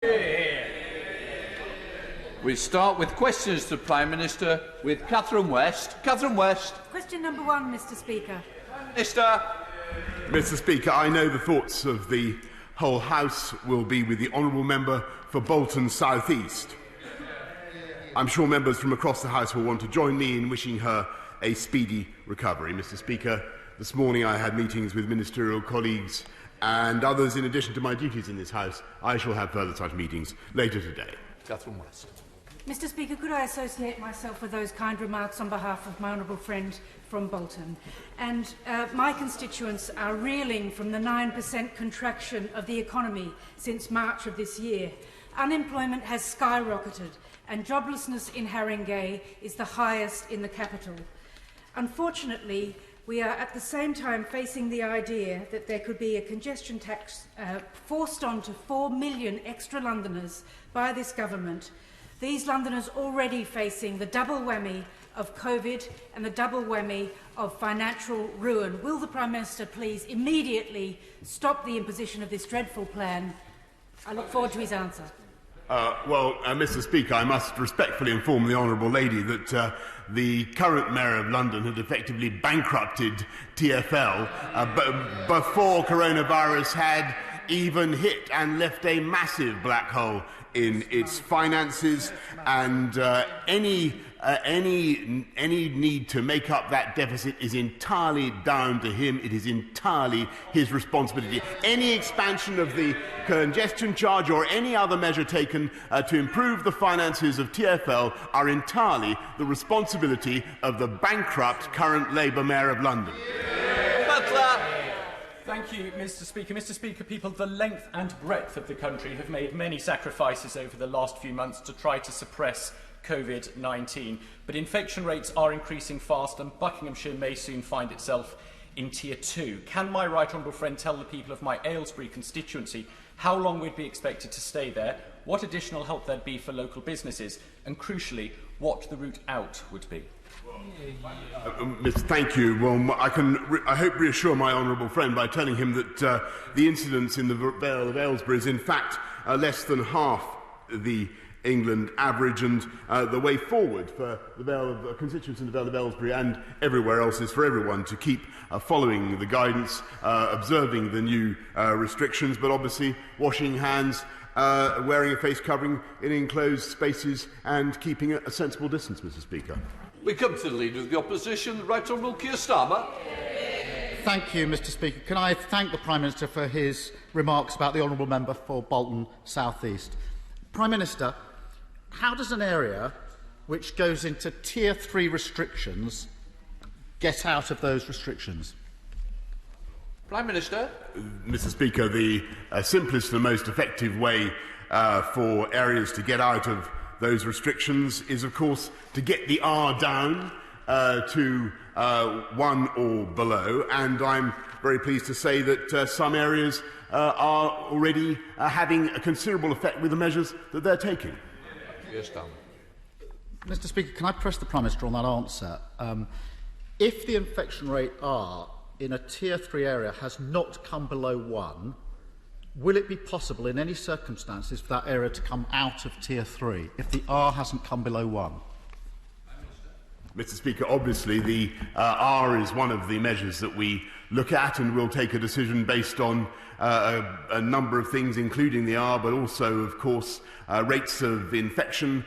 We start with questions to the Prime Minister with Catherine West. Catherine West. Question number 1, Mr. Speaker. Minister. Mr. Speaker, I know the thoughts of the whole House will be with the honourable member for Bolton South East. I'm sure members from across the House will want to join me in wishing her a speedy recovery. Mr. Speaker, this morning I had meetings with ministerial colleagues and others in addition to my duties in this House. I shall have further such meetings later today. Catherine West. Mr. Speaker, could I associate myself with those kind remarks on behalf of my honourable friend from Bolton? And my constituents are reeling from the 9% contraction of the economy since March of this year. Unemployment has skyrocketed and joblessness in Haringey is the highest in the capital. Unfortunately, we are at the same time facing the idea that there could be a congestion tax forced onto 4 million extra Londoners by this government. These Londoners already facing the double whammy of COVID and the double whammy of financial ruin. Will the Prime Minister please immediately stop the imposition of this dreadful plan? I look forward to his answer. Mr. Speaker, I must respectfully inform the honourable lady that the current Mayor of London had effectively bankrupted TfL before coronavirus had even hit and left a massive black hole in its finances, and any need to make up that deficit is entirely down to him. It is entirely his responsibility. Any expansion of the congestion charge or any other measure taken to improve the finances of TfL are entirely the responsibility of the bankrupt current Labour Mayor of London. Thank you, Mr. Speaker. Mr. Speaker, people of the length and breadth of the country have made many sacrifices over the last few months to try to suppress COVID-19. But infection rates are increasing fast and Buckinghamshire may soon find itself in Tier 2. Can my right honourable friend tell the people of my Aylesbury constituency how long we'd be expected to stay there, what additional help there'd be for local businesses, and crucially, what the route out would be? Thank you. Well, I hope reassure my honourable friend by telling him that the incidence in the Vale of Aylesbury is in fact less than half the England average, and the way forward for the constituents in the Vale of Aylesbury and everywhere else is for everyone to keep following the guidance, observing the new restrictions, but obviously washing hands, wearing a face covering in enclosed spaces and keeping a sensible distance, Mr. Speaker. We come to the Leader of the Opposition, the Right Honourable Keir Starmer. Thank you, Mr. Speaker. Can I thank the Prime Minister for his remarks about the honourable member for Bolton South East? Prime Minister, how does an area which goes into Tier 3 restrictions get out of those restrictions? Prime Minister. Mr. Speaker, the simplest and most effective way for areas to get out of those restrictions is, of course, to get the R down to 1 or below, and I'm very pleased to say that some areas are already having a considerable effect with the measures that they're taking. Yes, Mr. Speaker, can I press the Prime Minister on that answer? If the infection rate R in a Tier 3 area has not come below 1, will it be possible in any circumstances for that area to come out of Tier 3 if the R hasn't come below 1? Mr. Speaker, obviously the R is one of the measures that we look at, and we'll take a decision based on a number of things, including the R, but also, of course, rates of infection,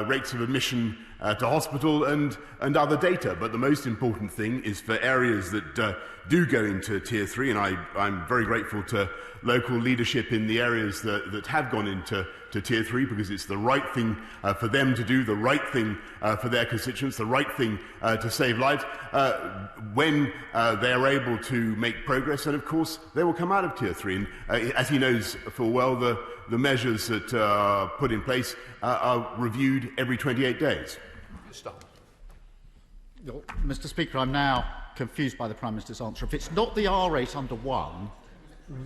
rates of admission to hospital and other data. But the most important thing is for areas that do go into Tier 3, and I'm very grateful to local leadership in the areas that have gone into Tier 3, because it's the right thing for them to do, the right thing for their constituents, the right thing to save lives. When they are able to make progress, and of course they will come out of Tier 3. And as he knows full well, the measures that are put in place are reviewed every 28 days. Stop. Mr. Speaker, I'm now confused by the Prime Minister's answer. If it's not the R rate under 1,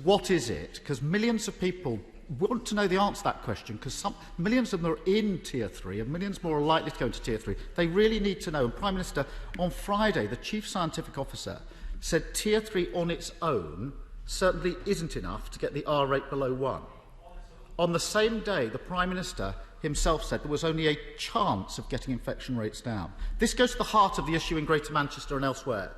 what is it? Because millions of people want to know the answer to that question, because millions of them are in Tier 3 and millions more are likely to go into Tier 3. They really need to know. And Prime Minister, on Friday, the Chief Scientific Officer said Tier 3 on its own certainly isn't enough to get the R rate below 1. On the same day, the Prime Minister himself said there was only a chance of getting infection rates down. This goes to the heart of the issue in Greater Manchester and elsewhere,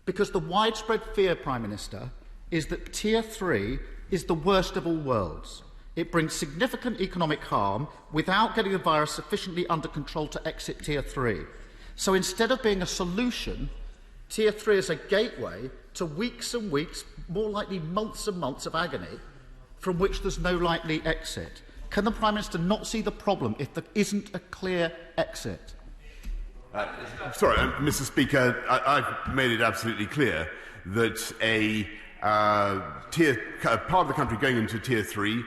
because the widespread fear, Prime Minister, is that Tier 3 is the worst of all worlds. It brings significant economic harm without getting the virus sufficiently under control to exit Tier 3. So instead of being a solution, Tier 3 is a gateway to weeks and weeks, more likely months and months of agony, from which there's no likely exit. Can the Prime Minister not see the problem if there isn't a clear exit? Sorry, Mr. Speaker, I've made it absolutely clear that a part of the country going into Tier 3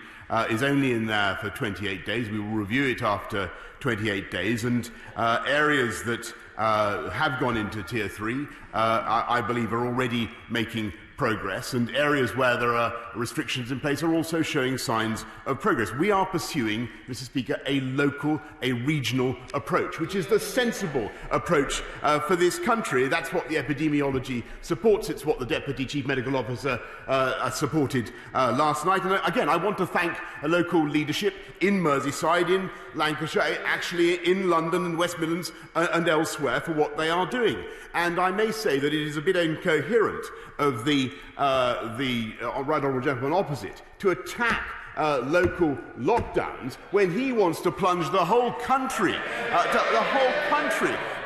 is only in there for 28 days. We will review it after 28 days, and areas that have gone into Tier 3, I believe, are already making progress, and areas where there are restrictions in place are also showing signs of progress. We are pursuing, Mr. Speaker, a local, a regional approach, which is the sensible approach for this country. That's what the epidemiology supports. It's what the Deputy Chief Medical Officer supported last night. And again, I want to thank a local leadership in Merseyside, in Lancashire, actually in London and West Midlands and elsewhere for what they are doing. And I may say that it is a bit incoherent of the right honourable gentleman opposite to attack local lockdowns when he wants to plunge the whole country,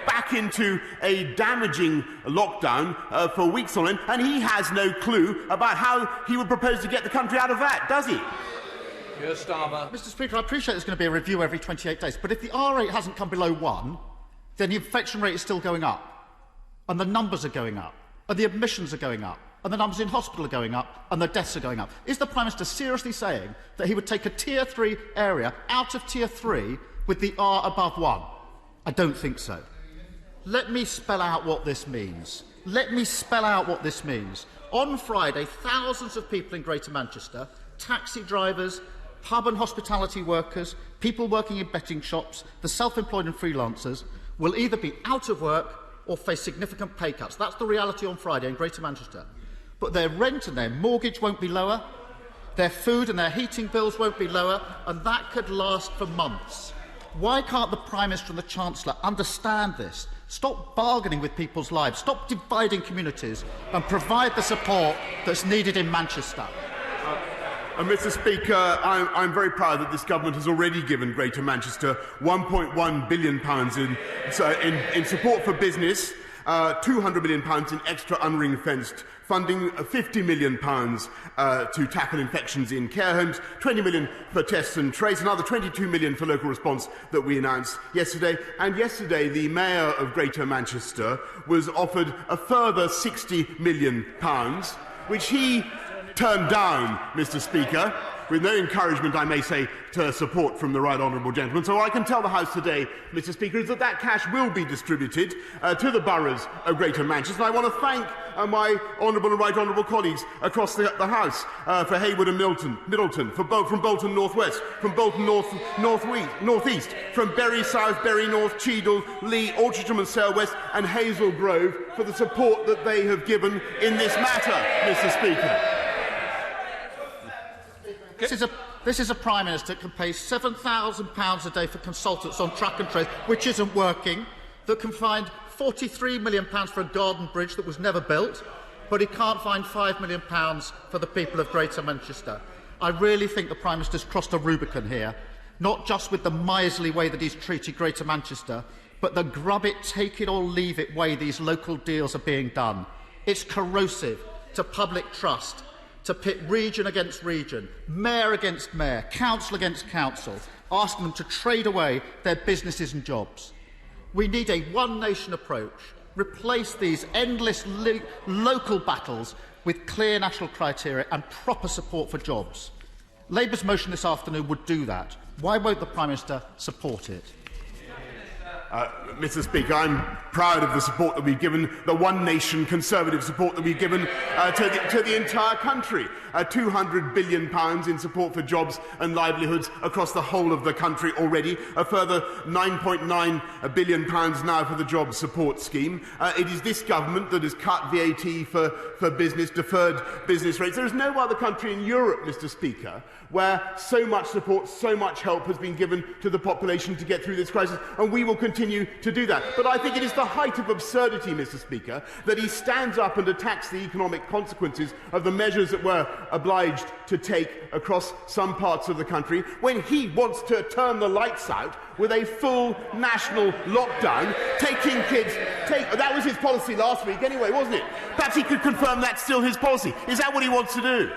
back into a damaging lockdown for weeks on end, and he has no clue about how he would propose to get the country out of that, does he? Keir Starmer. Mr. Speaker, I appreciate there's going to be a review every 28 days, but if the R rate hasn't come below 1, then the infection rate is still going up, and the numbers are going up, and the admissions are going up, and the numbers in hospital are going up, and the deaths are going up. Is the Prime Minister seriously saying that he would take a Tier 3 area out of Tier 3 with the R above 1? I don't think so. Let me spell out what this means. On Friday, thousands of people in Greater Manchester, taxi drivers, pub and hospitality workers, people working in betting shops, the self-employed and freelancers, will either be out of work or face significant pay cuts. That's the reality on Friday in Greater Manchester. But their rent and their mortgage won't be lower, their food and their heating bills won't be lower, and that could last for months. Why can't the Prime Minister and the Chancellor understand this? Stop bargaining with people's lives, stop dividing communities, and provide the support that's needed in Manchester. Mr. Speaker, I'm very proud that this government has already given Greater Manchester £1.1 billion in support for business, £200 million in extra unring-fenced funding, £50 million to tackle infections in care homes, £20 million for tests and trace, another £22 million for local response that we announced yesterday. And yesterday, the Mayor of Greater Manchester was offered a further £60 million, which he turned down, Mr. Speaker, with no encouragement, I may say, to support from the right honourable gentleman. So I can tell the House today, Mr. Speaker, is that that cash will be distributed to the boroughs of Greater Manchester. And I want to thank my honourable and right honourable colleagues across the House for Haywood and Middleton, from Bolton North West, from Bolton North East, from Bury South, Bury North, Cheadle, Lee, Orchardsham and Sale West, and Hazel Grove for the support that they have given in this matter, Mr. Speaker. This is a Prime Minister that can pay £7,000 a day for consultants on track and trace, which isn't working, that can find £43 million for a garden bridge that was never built, but he can't find £5 million for the people of Greater Manchester. I really think the Prime Minister's crossed a Rubicon here, not just with the miserly way that he's treated Greater Manchester, but the grub it, take it or leave it way these local deals are being done. It's corrosive to public trust to pit region against region, mayor against mayor, council against council, asking them to trade away their businesses and jobs. We need a one-nation approach. Replace these endless local battles with clear national criteria and proper support for jobs. Labour's motion this afternoon would do that. Why won't the Prime Minister support it? Mr. Speaker, I'm proud of the support that we've given, the One Nation Conservative support that we've given to the entire country. £200 billion in support for jobs and livelihoods across the whole of the country already. A further £9.9 billion now for the Jobs Support Scheme. It is this government that has cut VAT for business, deferred business rates. There is no other country in Europe, Mr. Speaker, where so much support, so much help has been given to the population to get through this crisis, and we will continue to do that. But I think it is the height of absurdity, Mr. Speaker, that he stands up and attacks the economic consequences of the measures that we're obliged to take across some parts of the country when he wants to turn the lights out with a full national lockdown, taking kids... that was his policy last week anyway, wasn't it? Perhaps he could confirm that's still his policy. Is that what he wants to do?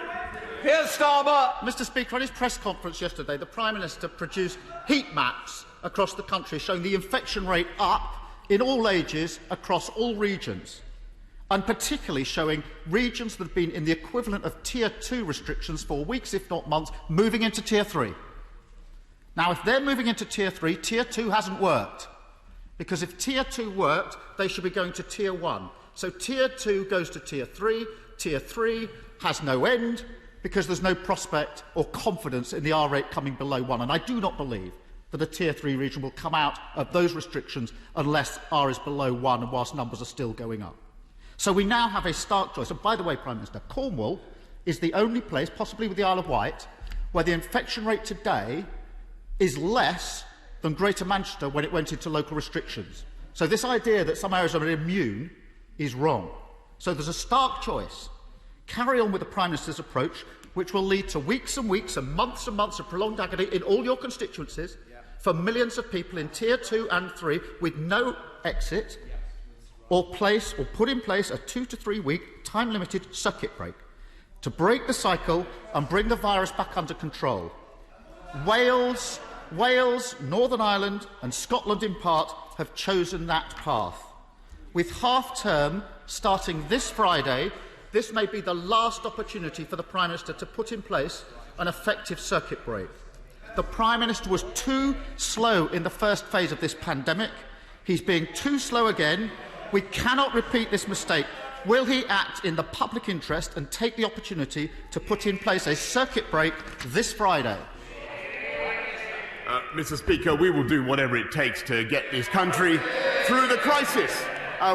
Keir Starmer. Mr. Speaker, at his press conference yesterday, the Prime Minister produced heat maps across the country showing the infection rate up in all ages across all regions, and particularly showing regions that have been in the equivalent of Tier 2 restrictions for weeks, if not months, moving into Tier 3. Now, if they're moving into Tier 3, Tier 2 hasn't worked, because if Tier 2 worked, they should be going to Tier 1. So Tier 2 goes to Tier 3, Tier 3 has no end, because there's no prospect or confidence in the R rate coming below 1. And I do not believe that a Tier 3 region will come out of those restrictions unless R is below 1 and whilst numbers are still going up. So we now have a stark choice. And by the way, Prime Minister, Cornwall is the only place, possibly with the Isle of Wight, where the infection rate today is less than Greater Manchester when it went into local restrictions. So this idea that some areas are immune is wrong. So there's a stark choice. Carry on with the Prime Minister's approach, which will lead to weeks and weeks and months of prolonged agony in all your constituencies for millions of people in Tier 2 and 3 with no exit, or put in place a 2 to 3 week time-limited circuit break to break the cycle and bring the virus back under control. Wales, Northern Ireland and Scotland in part have chosen that path. With half-term starting this Friday, this may be the last opportunity for the Prime Minister to put in place an effective circuit break. The Prime Minister was too slow in the first phase of this pandemic. He's being too slow again. We cannot repeat this mistake. Will he act in the public interest and take the opportunity to put in place a circuit break this Friday? Mr. Speaker, we will do whatever it takes to get this country through the crisis,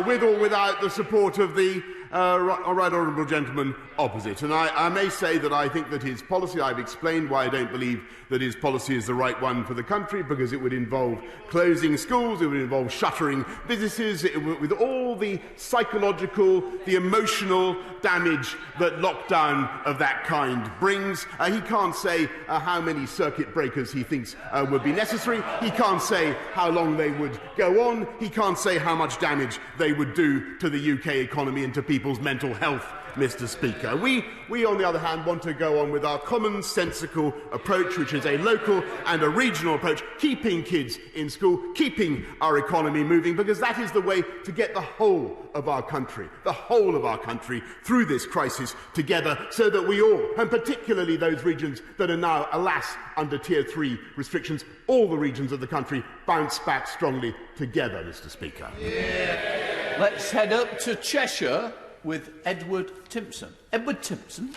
with or without the support of the right honourable gentleman opposite. And I may say that I think that his policy, I've explained why I don't believe that his policy is the right one for the country, because it would involve closing schools, it would involve shuttering businesses, with all the psychological, the emotional damage that lockdown of that kind brings. He can't say how many circuit breakers he thinks would be necessary. He can't say how long they would go on. He can't say how much damage they would do to the UK economy and to people's mental health, Mr. Speaker. We, on the other hand, want to go on with our commonsensical approach, which is a local and a regional approach, keeping kids in school, keeping our economy moving, because that is the way to get the whole of our country through this crisis together, so that we all, and particularly those regions that are now, alas, under Tier 3 restrictions, all the regions of the country bounce back strongly together, Mr. Speaker. Let's head up to Cheshire with Edward Timpson. Edward Timpson.